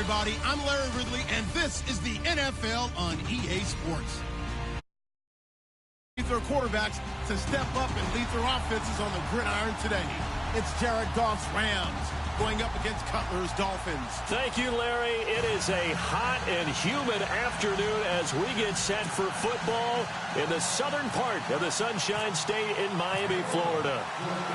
everybody. I'm Larry Ridley, and this is the NFL on EA Sports. Their quarterbacks to step up and lead their offenses on the gridiron today. It's Jared Goff's Rams going up against Cutler's Dolphins. Thank you, Larry. It is a hot and humid afternoon as we get set for football in the southern part of the Sunshine State in Miami, Florida.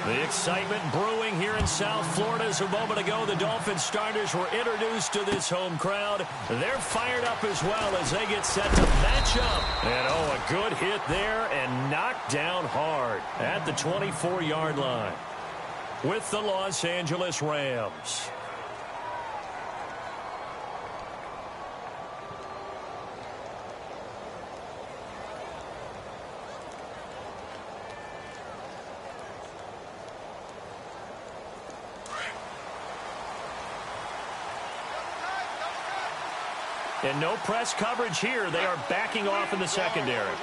The excitement brewing here in South Florida. As a moment ago, the Dolphins starters were introduced to this home crowd. They're fired up as well as they get set to match up. And oh, a good hit there and knocked down hard at the 24-yard line with the Los Angeles Rams. And no press coverage here. They are backing off in the secondary.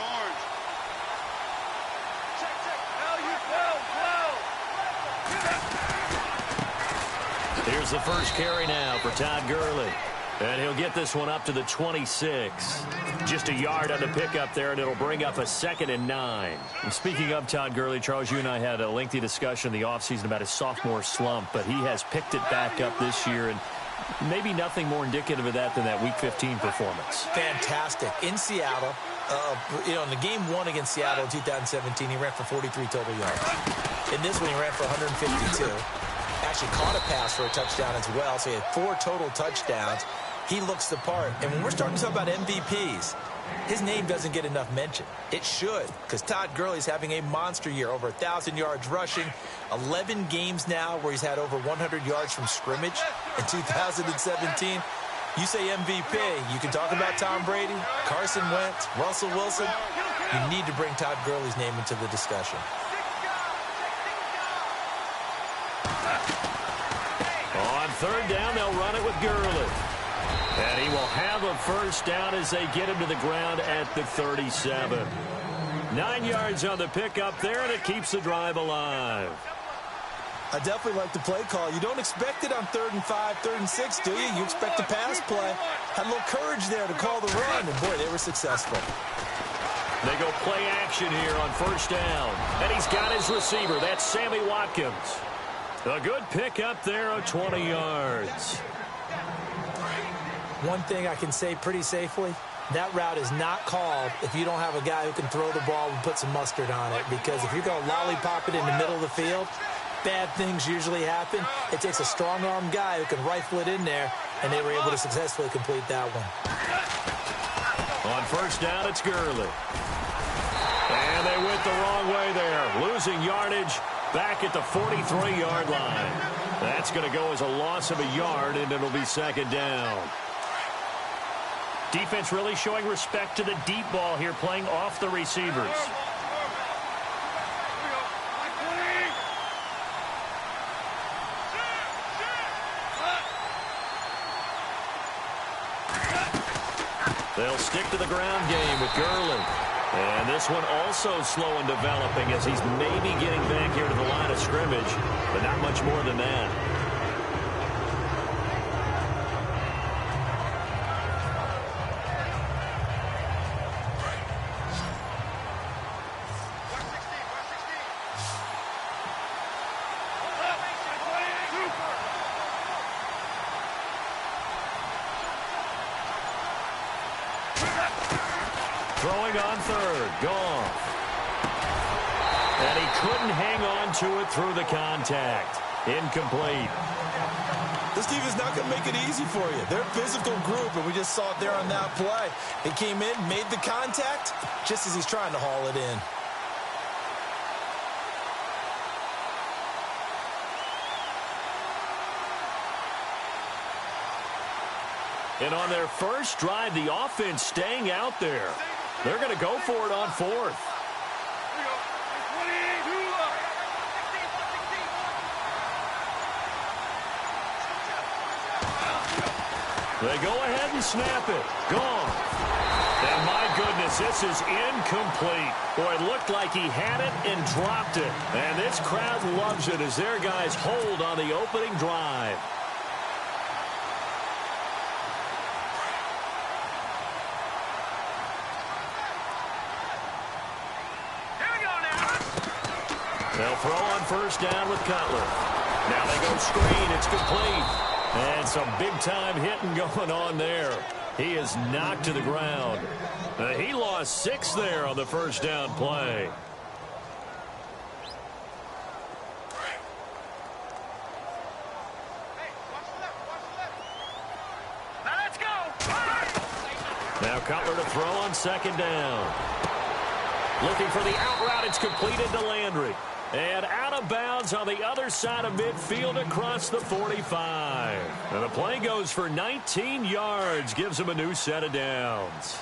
Here's the first carry now for Todd Gurley. And he'll get this one up to the 26. Just a yard on the pickup there, and it'll bring up a 2nd and 9. And speaking of Todd Gurley, Charles, you and I had a lengthy discussion in the offseason about his sophomore slump, but he has picked it back up this year, and maybe nothing more indicative of that than that Week 15 performance. Fantastic. In Seattle, in the game 1 against Seattle in 2017, he ran for 43 total yards. In this one, he ran for 152. Actually caught a pass for a touchdown as well, so he had 4 total touchdowns. He looks the part. And when we're starting to talk about MVPs, his name doesn't get enough mention. It should, because Todd Gurley's having a monster year, over 1,000 yards rushing, 11 games now where he's had over 100 yards from scrimmage in 2017. You say MVP, you can talk about Tom Brady, Carson Wentz, Russell Wilson. You need to bring Todd Gurley's name into the discussion. On 3rd down, they'll run it with Gurley. And he will have a first down as they get him to the ground at the 37. 9 yards on the pickup there, and it keeps the drive alive. I definitely like the play call. You don't expect it on 3rd and 5, 3rd and 6, do you? You expect a pass play. Had a little courage there to call the run, and boy, they were successful. They go play action here on 1st down. And he's got his receiver. That's Sammy Watkins. A good pick up there of 20 yards. One thing I can say pretty safely, that route is not called if you don't have a guy who can throw the ball and put some mustard on it. Because if you're going to lollipop it in the middle of the field, bad things usually happen. It takes a strong-arm guy who can rifle it in there, and they were able to successfully complete that one. On 1st down, it's Gurley. And they went the wrong way there, losing yardage back at the 43-yard line. That's going to go as a loss of a yard, and it'll be 2nd down. Defense really showing respect to the deep ball here, playing off the receivers. They'll stick to the ground game with Gurley. And this one also slow in developing as he's maybe getting back here to the line of scrimmage, but not much more than that. Throwing on 3rd, Goff. And he couldn't hang on to it through the contact. Incomplete. This team is not going to make it easy for you. They're a physical group, and we just saw it there on that play. He came in, made the contact, just as he's trying to haul it in. And on their first drive, the offense staying out there. They're going to go for it on 4th. They go ahead and snap it. Gone. And my goodness, this is incomplete. Boy, it looked like he had it and dropped it. And this crowd loves it as their guys hold on the opening drive. They'll throw on first down with Cutler. Now they go screen. It's complete. And some big-time hitting going on there. He is knocked to the ground. He lost 6 there on the first down play. Now Cutler to throw on second down. Looking for the out route. It's completed to Landry. And out of bounds on the other side of midfield across the 45. And the play goes for 19 yards. Gives him a new set of downs.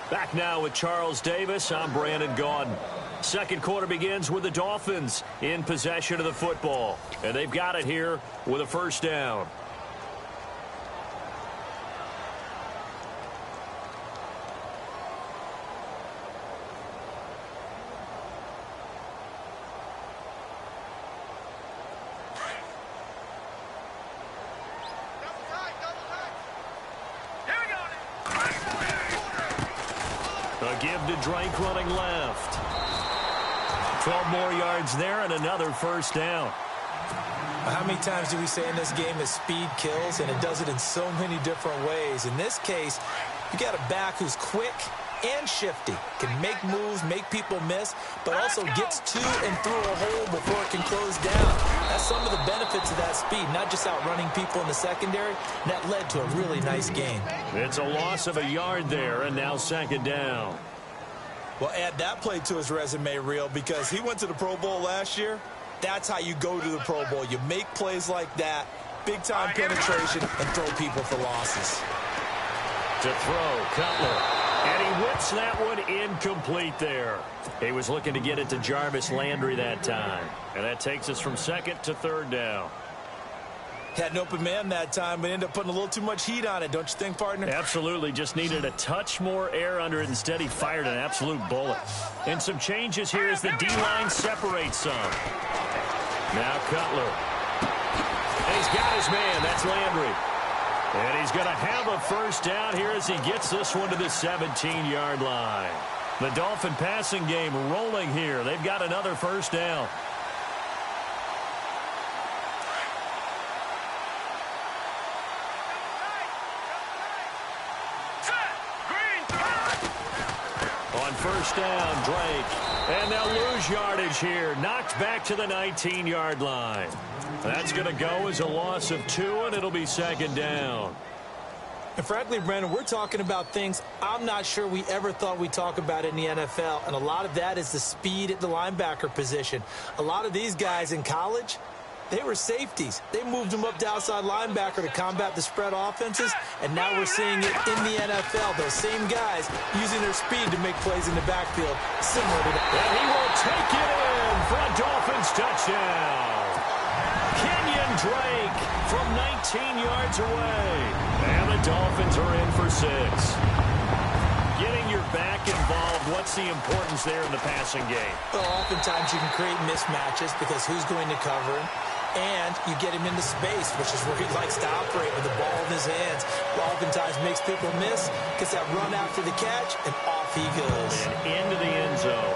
Back now with Charles Davis. I'm Brandon Gaudin. Second quarter begins with the Dolphins in possession of the football. And they've got it here with a first down. A give to Drake running left. 12 more yards there and another first down. How many times do we say in this game that speed kills, and it does it in so many different ways? In this case, you got a back who's quick and shifty, can make moves, make people miss, but also gets to and through a hole before it can close down. That's some of the benefits of that speed, not just outrunning people in the secondary. And that led to a really nice game. It's a loss of a yard there, and now second down. Well, add that play to his resume reel, because he went to the Pro Bowl last year. That's how you go to the Pro Bowl. You make plays like that, big-time penetration, and throw people for losses. To throw, Cutler. And he whips that one incomplete there. He was looking to get it to Jarvis Landry that time. And that takes us from second to third down. Had an open man that time, but ended up putting a little too much heat on it, don't you think, partner? Absolutely. Just needed a touch more air under it. Instead, he fired an absolute bullet. And some changes here as the D-line separates some. Now Cutler. And he's got his man. That's Landry. And he's going to have a first down here as he gets this one to the 17-yard line. The Dolphin passing game rolling here. They've got another first down. On first down, Drake. And they'll lose yardage here. Knocked back to the 19-yard line. That's going to go as a loss of 2, and it'll be second down. And frankly, Brandon, we're talking about things I'm not sure we ever thought we'd talk about in the NFL, and a lot of that is the speed at the linebacker position. A lot of these guys in college, they were safeties. They moved them up to outside linebacker to combat the spread offenses, and now we're seeing it in the NFL. Those same guys using their speed to make plays in the backfield, similar to that. And he will take it in for a Dolphins touchdown. Kenyon Drake from 19 yards away. And the Dolphins are in for 6. Getting your back involved, what's the importance there in the passing game? Well, oftentimes you can create mismatches because who's going to cover him? And you get him into space, which is where he likes to operate with the ball in his hands. Oftentimes makes people miss, gets that run after the catch, and off he goes. And into the end zone.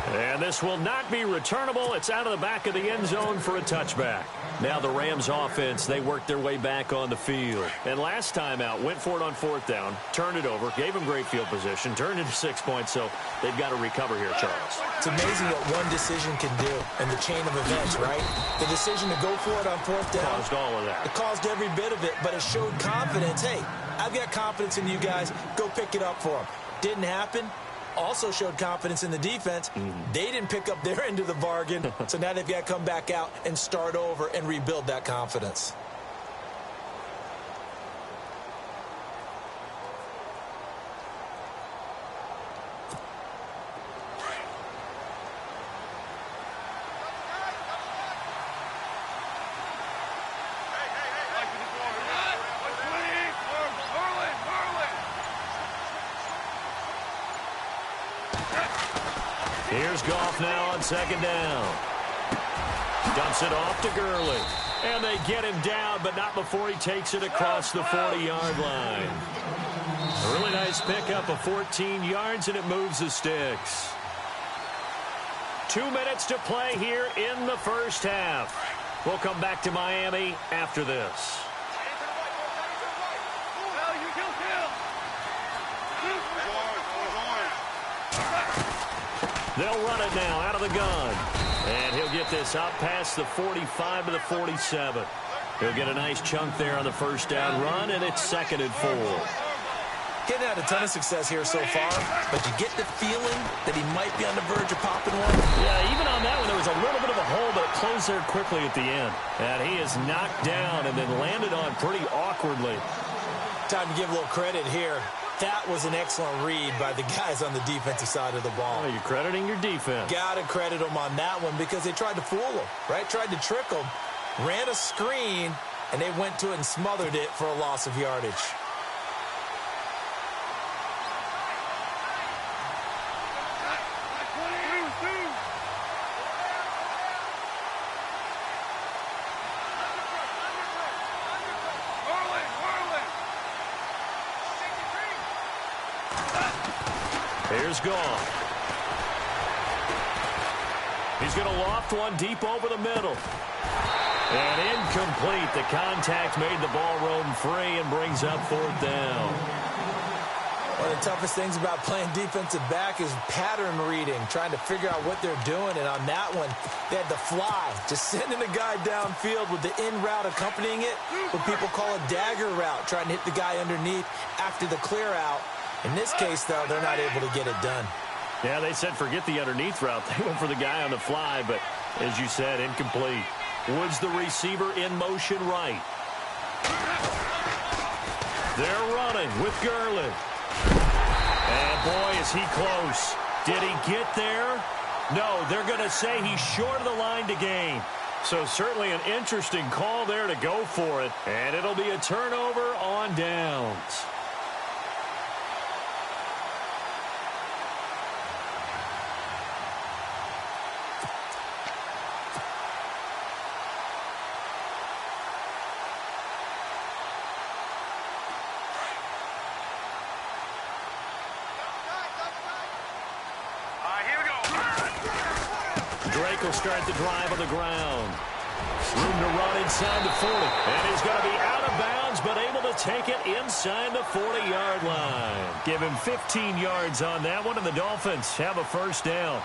And this will not be returnable. It's out of the back of the end zone for a touchback. Now the Rams offense, they worked their way back on the field. And last time out, went for it on fourth down, turned it over, gave them great field position, turned it to 6 points, so they've got to recover here, Charles. It's amazing what one decision can do in the chain of events, right? The decision to go for it on fourth down. Caused all of that. It caused every bit of it, but it showed confidence. Hey, I've got confidence in you guys. Go pick it up for them. Didn't happen. Also showed confidence in the defense. They didn't pick up their end of the bargain, so now they've got to come back out and start over and rebuild that confidence. Here's Goff now on second down. Dumps it off to Gurley. And they get him down, but not before he takes it across the 40-yard line. A really nice pickup of 14 yards, and it moves the sticks. 2 minutes to play here in the first half. We'll come back to Miami after this. They'll run it now out of the gun. And he'll get this out past the 45 to the 47. He'll get a nice chunk there on the first down run, and it's 2nd and 4. Getting had a ton of success here so far, but you get the feeling that he might be on the verge of popping one. Yeah, even on that one, there was a little bit of a hole, but it closed there quickly at the end. And he is knocked down and then landed on pretty awkwardly. Time to give a little credit here. That was an excellent read by the guys on the defensive side of the ball. Oh, you're crediting your defense. Got to credit them on that one because they tried to fool him, right? Tried to trick him, ran a screen, and they went to it and smothered it for a loss of yardage. Here's Goff. He's going to loft one deep over the middle. And incomplete. The contact made the ball roam free and brings up 4th down. One of the toughest things about playing defensive back is pattern reading, trying to figure out what they're doing. And on that one, they had the fly, just sending a guy downfield with the in route accompanying it, what people call a dagger route, trying to hit the guy underneath after the clear out. In this case, though, they're not able to get it done. Yeah, they said forget the underneath route. They went for the guy on the fly, but as you said, incomplete. Woods the receiver in motion right. They're running with Gurley. And boy, is he close. Did he get there? No, they're going to say he's short of the line to gain. So certainly an interesting call there to go for it. And it'll be a turnover on downs. Drake will start the drive on the ground. Room to run inside the 40. And he's going to be out of bounds, but able to take it inside the 40-yard line. Give him 15 yards on that one, and the Dolphins have a first down.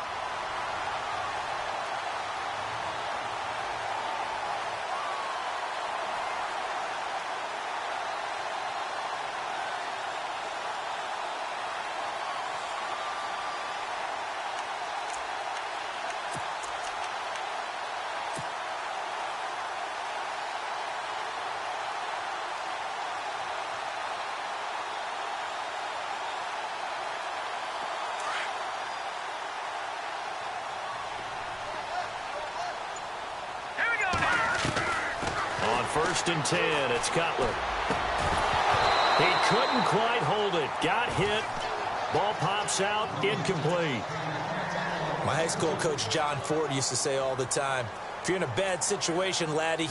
First and 10, it's Cutler. He couldn't quite hold it. Got hit. Ball pops out, incomplete. My high school coach, John Ford, used to say all the time, if you're in a bad situation, laddie,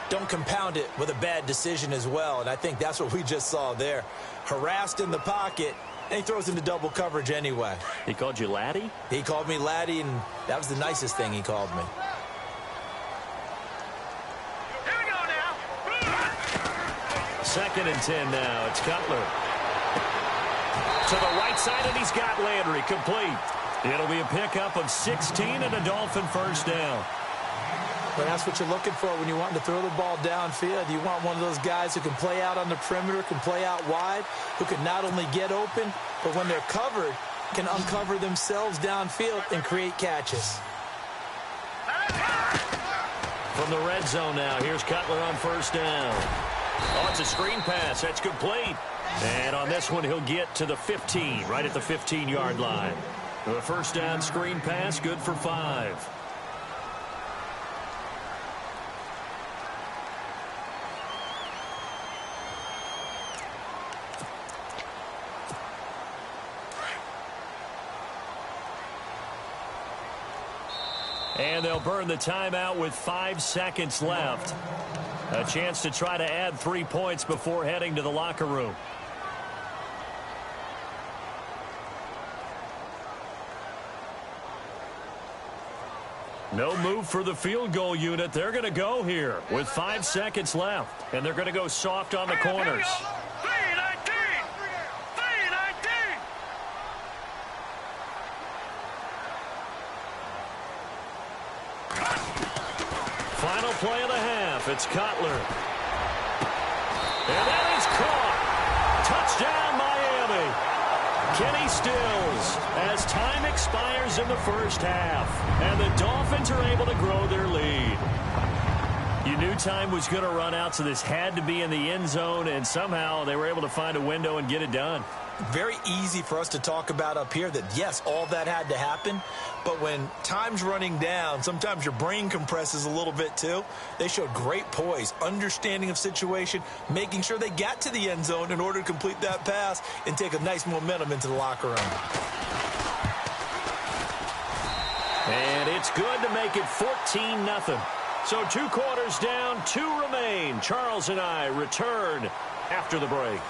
don't compound it with a bad decision as well. And I think that's what we just saw there. Harassed in the pocket, and he throws into double coverage anyway. He called you laddie? He called me laddie, and that was the nicest thing he called me. 2nd and 10 now. It's Cutler. To the right side, and he's got Landry complete. It'll be a pickup of 16 and a Dolphin first down. But that's what you're looking for when you want to throw the ball downfield. You want one of those guys who can play out on the perimeter, can play out wide, who can not only get open, but when they're covered, can uncover themselves downfield and create catches. From the red zone now, here's Cutler on first down. Oh, it's a screen pass. That's complete. And on this one, he'll get to the 15, right at the 15-yard line. The first down screen pass, good for 5. And they'll burn the timeout with 5 seconds left. A chance to try to add 3 points before heading to the locker room. No move for the field goal unit. They're going to go here with 5 seconds left. And they're going to go soft on the corners. Final play of the half. It's Cutler. And that is caught. Touchdown, Miami. Kenny Stills as time expires in the first half. And the Dolphins are able to grow their lead. You knew time was going to run out, so this had to be in the end zone, and somehow they were able to find a window and get it done. Very easy for us to talk about up here that, yes, all that had to happen. But when time's running down, sometimes your brain compresses a little bit too. They showed great poise, understanding of situation, making sure they got to the end zone in order to complete that pass and take a nice momentum into the locker room. And it's good to make it 14-0. So 2 quarters down, 2 remain. Charles and I return after the break.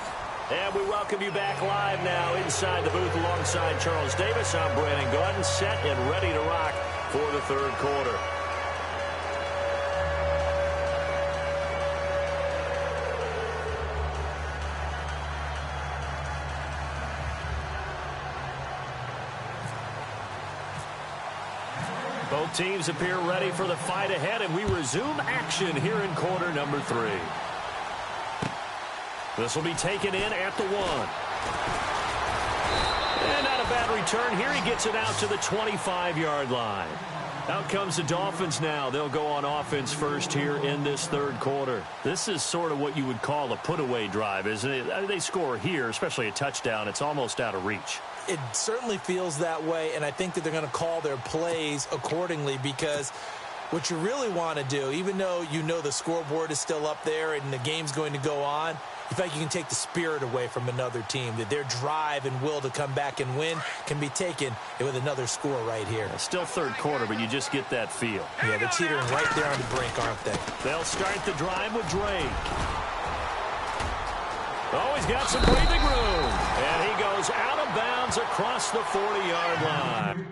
And we welcome you back live now inside the booth alongside Charles Davis. I'm Brandon Gaudin, set and ready to rock for the third quarter. Both teams appear ready for the fight ahead, and we resume action here in quarter number 3. This will be taken in at the 1. And not a bad return here. He gets it out to the 25-yard line. Out comes the Dolphins now. They'll go on offense first here in this third quarter. This is sort of what you would call a put-away drive, isn't it? They score here, especially a touchdown. It's almost out of reach. It certainly feels that way, and I think that they're going to call their plays accordingly, because what you really want to do, even though you know the scoreboard is still up there and the game's going to go on, you feel like you can take the spirit away from another team, that their drive and will to come back and win can be taken with another score right here. Still third quarter, but you just get that feel. Yeah, they're teetering right there on the brink, aren't they? They'll start the drive with Drake. Oh, he's got some breathing room. And he goes out of bounds across the 40-yard line.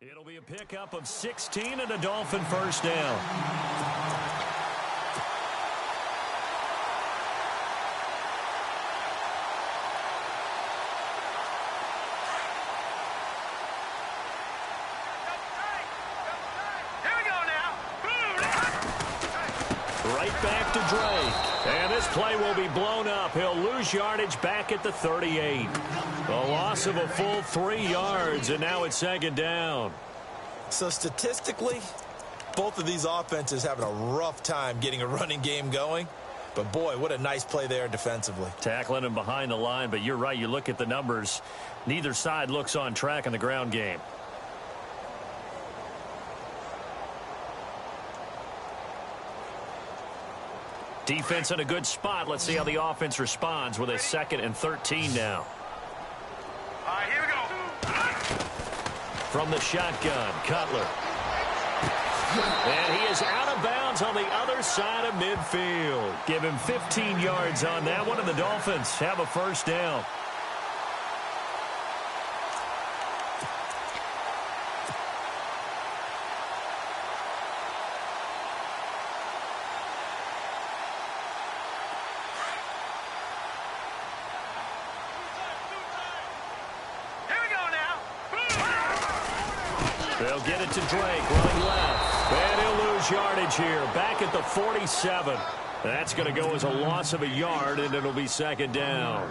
It'll be a pickup of 16 and a Dolphin first down. Right back to Drake. And this play will be blown up. He'll lose yardage back at the 38. A loss of a full 3 yards, and now it's second down. So statistically, both of these offenses having a rough time getting a running game going. But, boy, what a nice play there defensively. Tackling him behind the line, but you're right. You look at the numbers. Neither side looks on track in the ground game. Defense in a good spot. Let's see how the offense responds with a 2nd and 13 now. All right, here we go. From the shotgun, Cutler. And he is out of bounds on the other side of midfield. Give him 15 yards on that one, and the Dolphins have a first down. They'll get it to Drake, running left. And he'll lose yardage here, back at the 47. That's going to go as a loss of a yard, and it'll be 2nd down.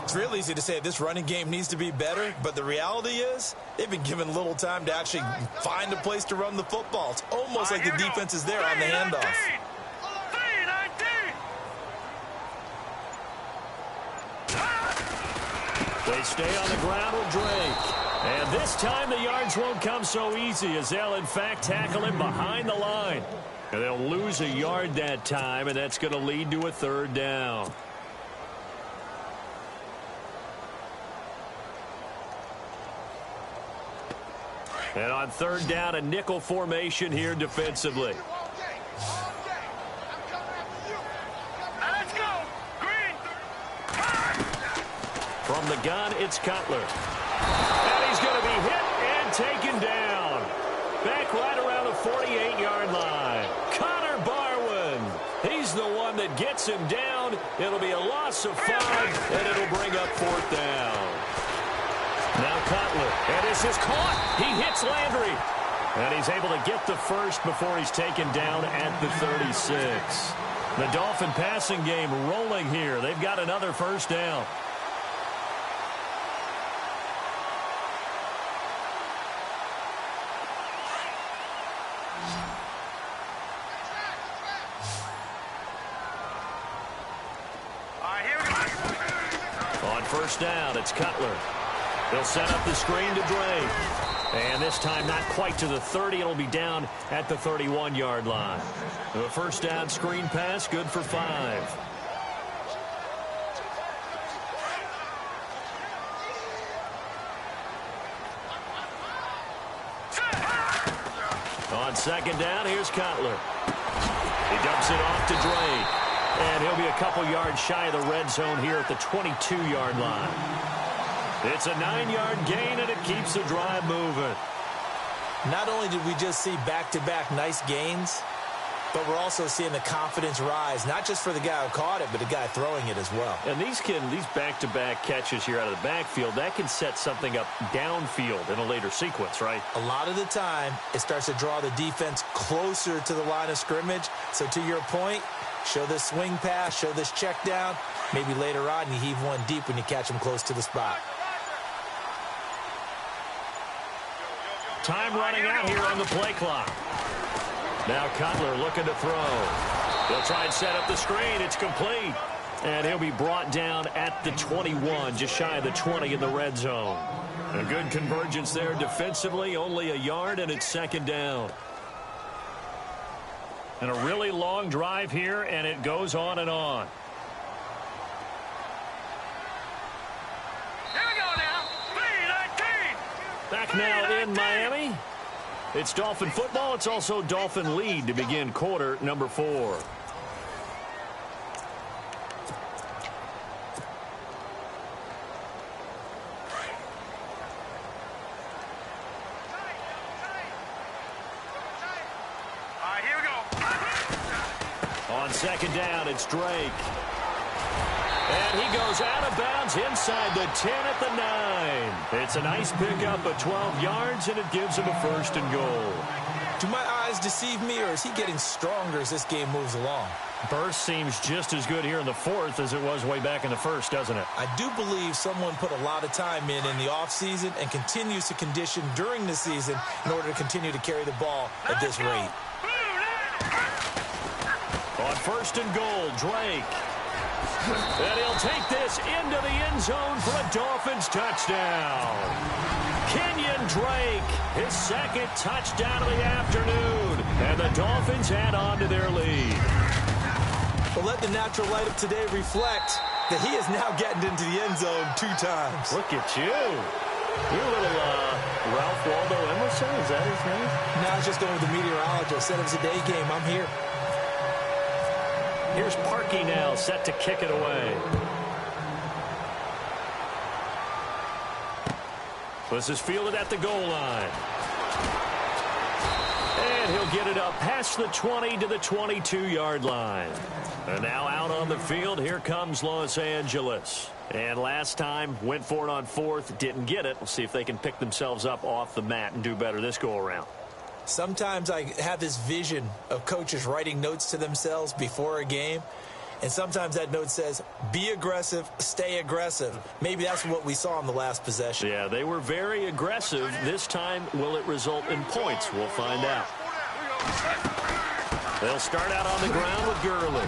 It's real easy to say this running game needs to be better, but the reality is they've been given little time to actually find a place to run the football. It's almost like the defense is there on the handoff. They stay on the ground with Drake. And this time the yards won't come so easy as they'll, in fact, tackle him behind the line. And they'll lose a yard that time, and that's going to lead to a 3rd down. And on 3rd down, a nickel formation here defensively. From the gun, it's Cutler. And he's going to be hit and taken down. Back right around the 48-yard line. Connor Barwin. He's the one that gets him down. It'll be a loss of 5, and it'll bring up 4th down. Now Cutler. And this is caught. He hits Landry. And he's able to get the first before he's taken down at the 36. The Dolphin passing game rolling here. They've got another first down. First down, it's Cutler. He'll set up the screen to Drake. And this time not quite to the 30. It'll be down at the 31-yard line. The first down screen pass, good for 5. On 2nd down, here's Cutler. He dumps it off to Drake. And he'll be a couple yards shy of the red zone here at the 22-yard line. It's a 9-yard gain, and it keeps the drive moving. Not only did we just see back-to-back nice gains, but we're also seeing the confidence rise, not just for the guy who caught it, but the guy throwing it as well. And these back-to-back catches here out of the backfield, that can set something up downfield in a later sequence, right? A lot of the time, it starts to draw the defense closer to the line of scrimmage. So to your point, show this swing pass, show this check down. Maybe later on you heave one deep when you catch him close to the spot. Time running out here on the play clock. Now Cutler looking to throw. He'll try and set up the screen. It's complete. And he'll be brought down at the 21, just shy of the 20 in the red zone. A good convergence there defensively, only a yard, and it's 2nd down. And a really long drive here, and it goes on and on. Here we go now. 3-19. Back now in Miami. It's Dolphin football. It's also Dolphin lead to begin quarter number 4. On 2nd down, it's Drake. And he goes out of bounds inside the 10 at the 9. It's a nice pickup of 12 yards, and it gives him a 1st and goal. Do my eyes deceive me, or is he getting stronger as this game moves along? Burst seems just as good here in the 4th as it was way back in the 1st, doesn't it? I do believe someone put a lot of time in the offseason and continues to condition during the season in order to continue to carry the ball at this rate. On 1st and goal, Drake. And he'll take this into the end zone for a Dolphins touchdown. Kenyon Drake, his 2nd touchdown of the afternoon. And the Dolphins add on to their lead. let the natural light of today reflect that he is now getting into the end zone 2 times. Look at you. You're a little Ralph Waldo Emerson, is that his name? No, I was just going with the meteorologist. Said it was a day game. I'm here. Here's Parkey now, set to kick it away. This is fielded at the goal line. And he'll get it up past the 20 to the 22-yard line. And now out on the field, here comes Los Angeles. And last time, went for it on 4th, didn't get it. We'll see if they can pick themselves up off the mat and do better this go-around. Sometimes I have this vision of coaches writing notes to themselves before a game. And sometimes that note says, be aggressive, stay aggressive. Maybe that's what we saw in the last possession. Yeah, they were very aggressive. This time, will it result in points? We'll find out. They'll start out on the ground with Gurley.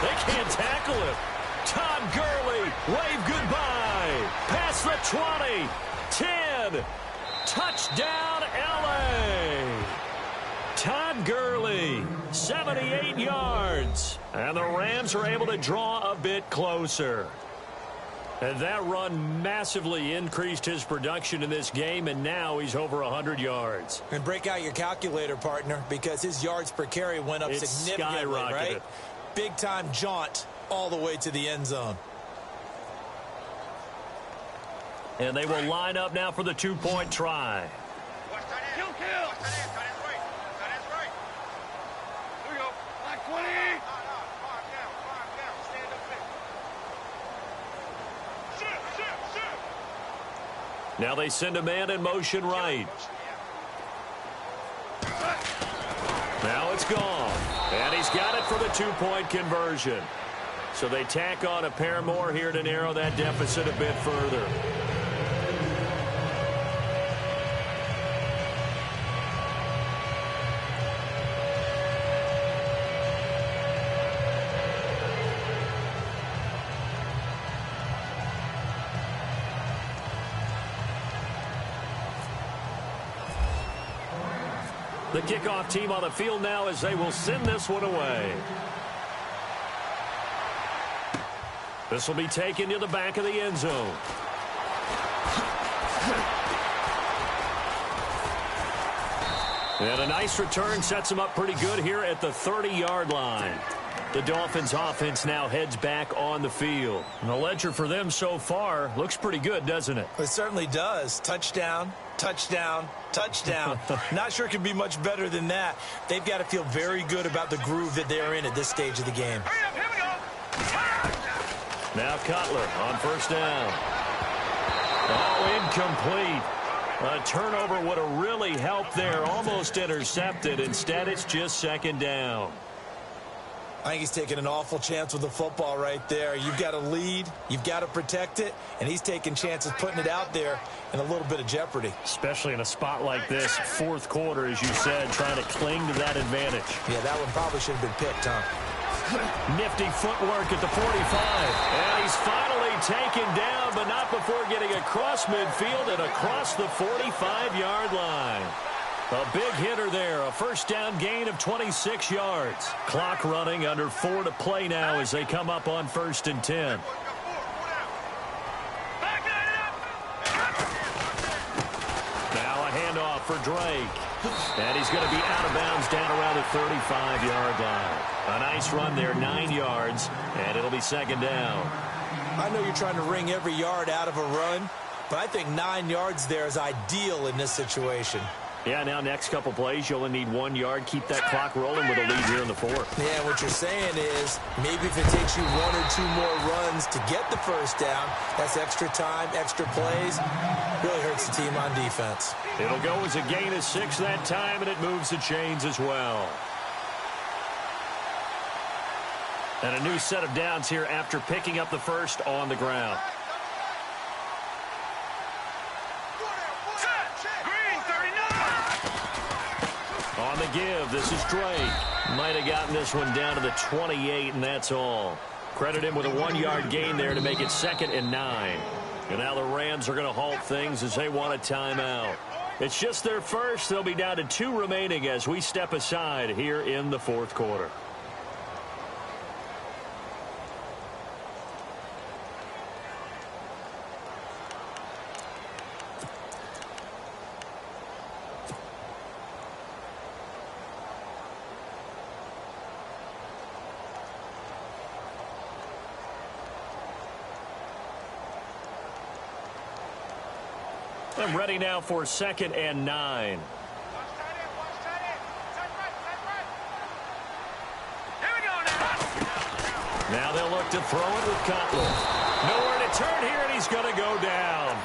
They can't tackle him. Todd Gurley, wave goodbye. Past the 20, 10, touchdown L.A. Todd Gurley, 78 yards. And the Rams are able to draw a bit closer. And that run massively increased his production in this game, and now he's over 100 yards. And break out your calculator, partner, because his yards per carry went up significantly, skyrocketed. right? Big-time jaunt all the way to the end zone. And they will line up now for the 2-point try. Kill. Here we go. Line 20. Now they send a man in motion right. Now it's gone. And he's got it for the 2-point conversion. So they tack on a pair more here to narrow that deficit a bit further. The kickoff team on the field now as they will send this one away. This will be taken to the back of the end zone. And a nice return sets them up pretty good here at the 30-yard line. The Dolphins offense now heads back on the field. And the ledger for them so far looks pretty good, doesn't it? It certainly does. Touchdown, touchdown, touchdown. Not sure it can be much better than that. They've got to feel very good about the groove that they're in at this stage of the game. Hurry up, here we go. Now Cutler on first down. Oh, incomplete. A turnover would have really helped there. Almost intercepted. Instead, it's just second down. I think he's taking an awful chance with the football right there. You've got to lead, you've got to protect it, and he's taking chances putting it out there in a little bit of jeopardy. Especially in a spot like this, fourth quarter, as you said, trying to cling to that advantage. Yeah, that one probably should have been picked, huh? Nifty footwork at the 45. And he's finally taken down, but not before getting across midfield and across the 45-yard line. A big hitter there, a first down gain of 26 yards. Clock running, under 4 to play now as they come up on 1st and 10. Now a handoff for Drake. And he's going to be out of bounds down around the 35-yard line. A nice run there, 9 yards, and it'll be second down. I know you're trying to wring every yard out of a run, but I think 9 yards there is ideal in this situation. Yeah, now next couple plays, you only need 1 yard. Keep that clock rolling with a lead here in the 4th. Yeah, what you're saying is maybe if it takes you 1 or 2 more runs to get the first down, that's extra time, extra plays. Really hurts the team on defense. It'll go as a gain of 6 that time, and it moves the chains as well. And a new set of downs here after picking up the first on the ground. On the give, this is Drake. Might have gotten this one down to the 28, and that's all. Credit him with a 1-yard gain there to make it 2nd and 9. And now the Rams are going to halt things as they want a timeout. It's just their first. They'll be down to 2 remaining as we step aside here in the fourth quarter. I'm ready now for 2nd and 9. Now they'll look to throw it with Cutler. Nowhere to turn here, and he's going to go down.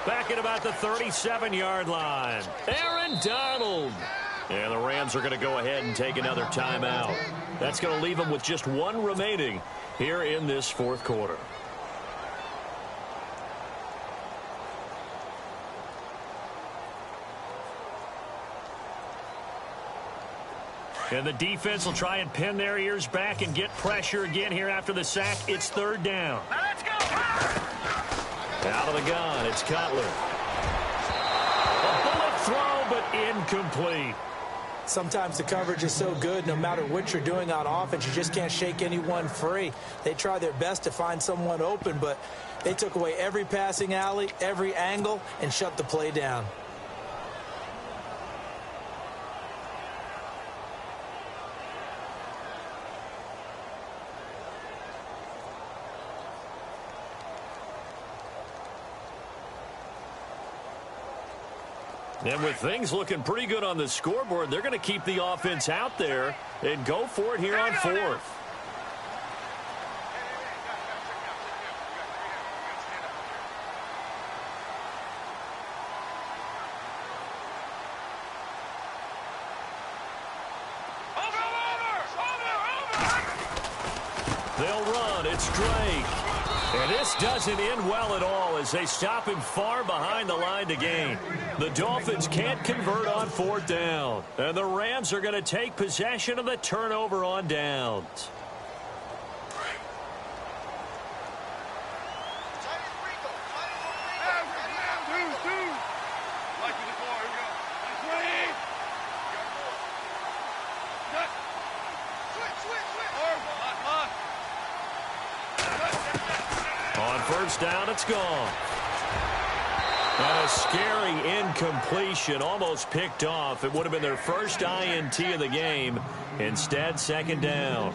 Back at about the 37-yard line. Aaron Donald. And the Rams are going to go ahead and take another timeout. That's going to leave them with just 1 remaining here in this fourth quarter. And the defense will try and pin their ears back and get pressure again here after the sack. It's 3rd down. Now let's go. Out of the gun, it's Cutler. A bullet throw, but incomplete. Sometimes the coverage is so good, no matter what you're doing on offense, you just can't shake anyone free. They try their best to find someone open, but they took away every passing alley, every angle, and shut the play down. And with things looking pretty good on the scoreboard, they're going to keep the offense out there and go for it here on 4th. They'll run. It's Drake. And this doesn't end well at all as they stop him far behind the line to gain. The Dolphins can't convert on 4th down. And the Rams are going to take possession of the turnover on downs. On 1st down, it's gone. And a scary incompletion, almost picked off. It would have been their first INT of the game. Instead, 2nd down.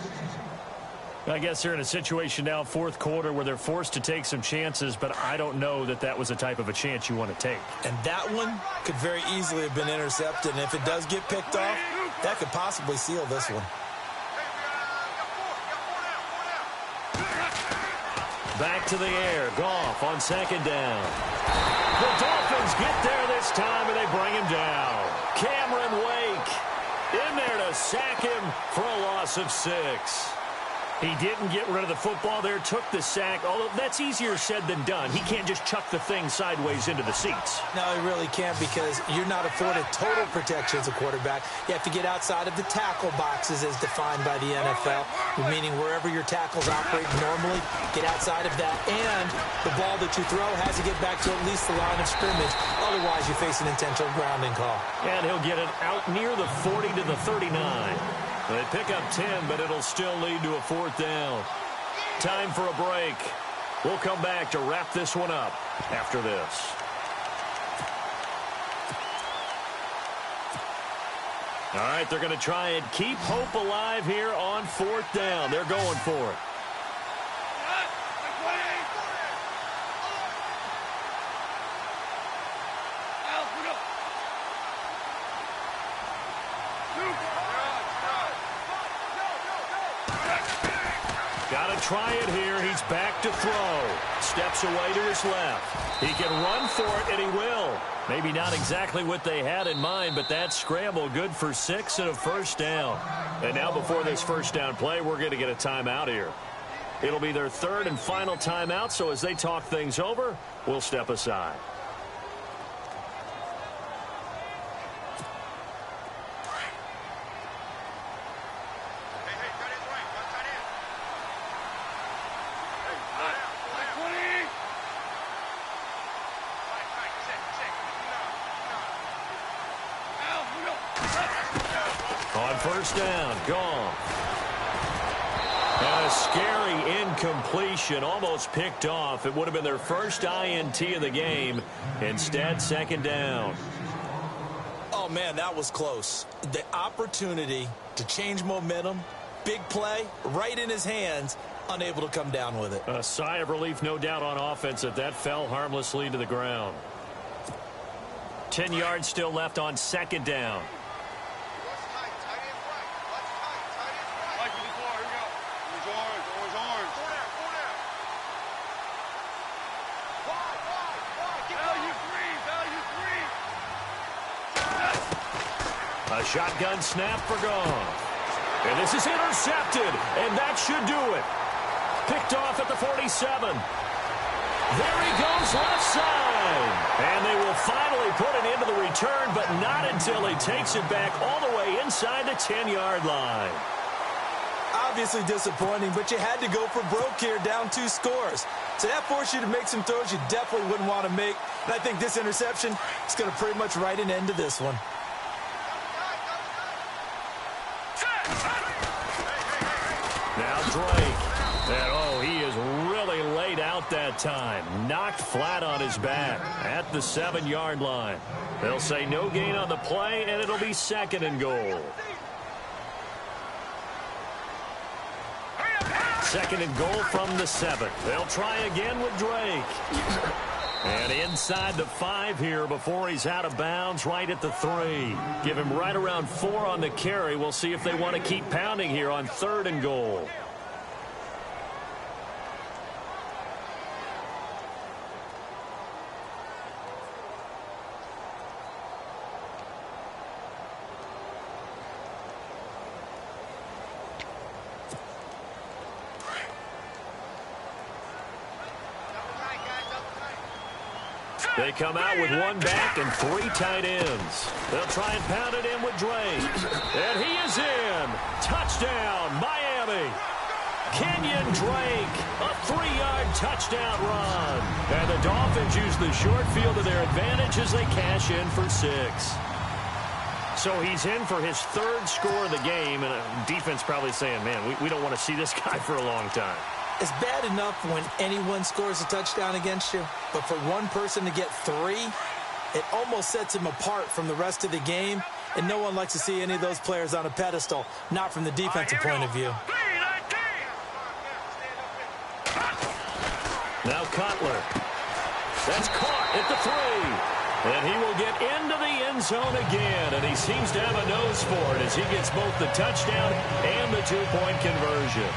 I guess they're in a situation now, 4th quarter, where they're forced to take some chances, but I don't know that that was the type of a chance you want to take. And that one could very easily have been intercepted, and if it does get picked off, that could possibly seal this one. Back to the air. Goff on 2nd down. The Dolphins get there this time, and they bring him down. Cameron Wake in there to sack him for a loss of 6. He didn't get rid of the football there, took the sack, although that's easier said than done. He can't just chuck the thing sideways into the seats. No, he really can't because you're not afforded total protection as a quarterback. You have to get outside of the tackle boxes as defined by the NFL, meaning wherever your tackles operate normally, get outside of that, and the ball that you throw has to get back to at least the line of scrimmage. Otherwise, you face an intentional grounding call. And he'll get it out near the 40 to the 39. They pick up 10, but it'll still lead to a 4th down. Time for a break. We'll come back to wrap this one up after this. All right, they're going to try and keep hope alive here on 4th down. They're going for it. Got to try it here. He's back to throw. Steps away to his left. He can run for it, and he will. Maybe not exactly what they had in mind, but that scramble good for 6 and a 1st down. And now before this 1st down play, we're going to get a timeout here. It'll be their 3rd and final timeout, so as they talk things over, we'll step aside. on first down. Gone. And a scary incompletion, almost picked off. It would have been their first INT of the game. Instead, second down. Oh, man, that was close. The opportunity to change momentum, big play, right in his hands, unable to come down with it. A sigh of relief, no doubt, on offense that fell harmlessly to the ground. 10 yards still left on second down. A shotgun snap for Goff. And this is intercepted, and that should do it. Picked off at the 47. There he goes, left side. And they will finally put it into the return, but not until he takes it back all the way inside the 10-yard line. Obviously disappointing, but you had to go for broke here, down 2 scores. So that forced you to make some throws you definitely wouldn't want to make. And I think this interception is going to pretty much write an end to this one. Now Drake. And, oh, he is really laid out that time. Knocked flat on his back at the 7-yard line. They'll say no gain on the play, and it'll be second and goal. Second and goal from the 7. They'll try again with Drake. And inside the 5 here before he's out of bounds, right at the 3. Give him right around 4 on the carry. We'll see if they want to keep pounding here on third and goal. They come out with 1 back and 3 tight ends. They'll try and pound it in with Drake. And he is in. Touchdown, Miami. Kenyon Drake, a 3-yard touchdown run. And the Dolphins use the short field to their advantage as they cash in for 6. So he's in for his 3rd score of the game, and defense probably saying, man, we don't want to see this guy for a long time. It's bad enough when anyone scores a touchdown against you, but for one person to get 3, it almost sets him apart from the rest of the game, and no one likes to see any of those players on a pedestal, not from the defensive point of view. Now Cutler. That's caught at the 3. And he will get into the end zone again, and he seems to have a nose for it as he gets both the touchdown and the 2-point conversion.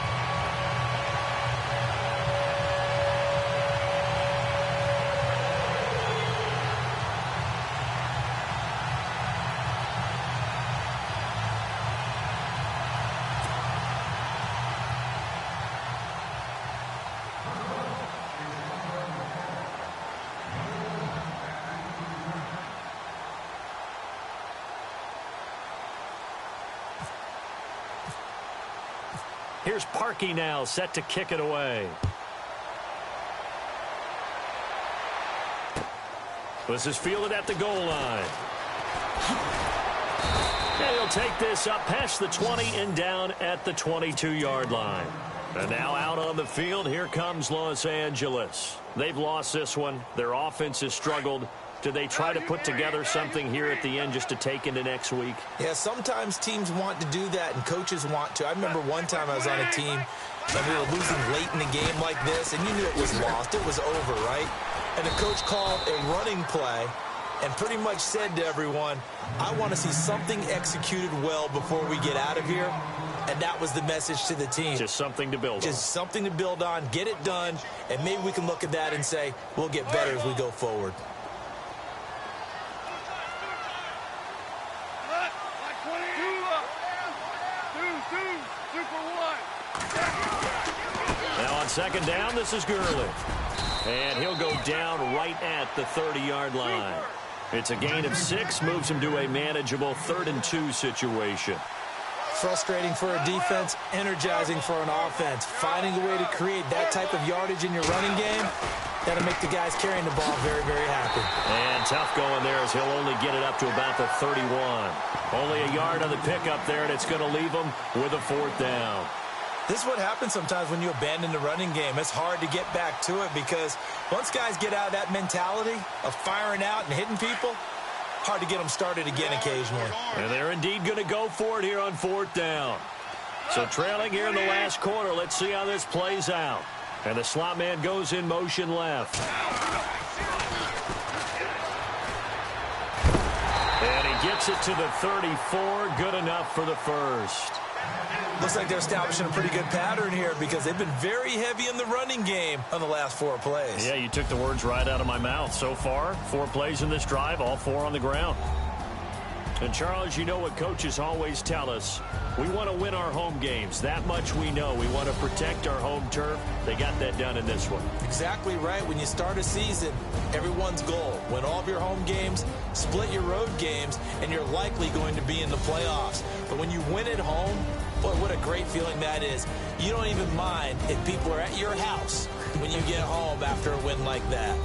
Here's Parkey now, set to kick it away. This is fielded at the goal line. And he'll take this up past the 20 and down at the 22-yard line. And now out on the field, here comes Los Angeles. They've lost this one. Their offense has struggled. Do they try to put together something here at the end just to take into next week? Yeah, sometimes teams want to do that and coaches want to. I remember one time I was on a team and we were losing late in the game like this, and you knew it was lost. It was over, right? And the coach called a running play and pretty much said to everyone, I want to see something executed well before we get out of here. And that was the message to the team. Just something to build on. Just something to build on, get it done, and maybe we can look at that and say, we'll get better as we go forward. Now on second down, this is Gurley. And he'll go down right at the 30-yard line. It's a gain of 6, moves him to a manageable 3rd and 2 situation. Frustrating for a defense, energizing for an offense. Finding a way to create that type of yardage in your running game, that'll make the guys carrying the ball very, very happy. And tough going there as he'll only get it up to about the 31. Only a yard on the pickup there, and it's going to leave him with a 4th down. This is what happens sometimes when you abandon the running game. It's hard to get back to it because once guys get out of that mentality of firing out and hitting people, hard to get them started again occasionally. And they're indeed going to go for it here on 4th down. So trailing here in the last quarter, let's see how this plays out. And the slot man goes in motion left. And he gets it to the 34. Good enough for the first. Looks like they're establishing a pretty good pattern here because they've been very heavy in the running game on the last 4 plays. Yeah, you took the words right out of my mouth. So far, 4 plays in this drive, all 4 on the ground. And, Charles, you know what coaches always tell us. We want to win our home games. That much we know. We want to protect our home turf. They got that done in this one. Exactly right. When you start a season, everyone's goal. Win all of your home games, split your road games, and you're likely going to be in the playoffs. But when you win at home, boy, what a great feeling that is. You don't even mind if people are at your house when you get home after a win like that.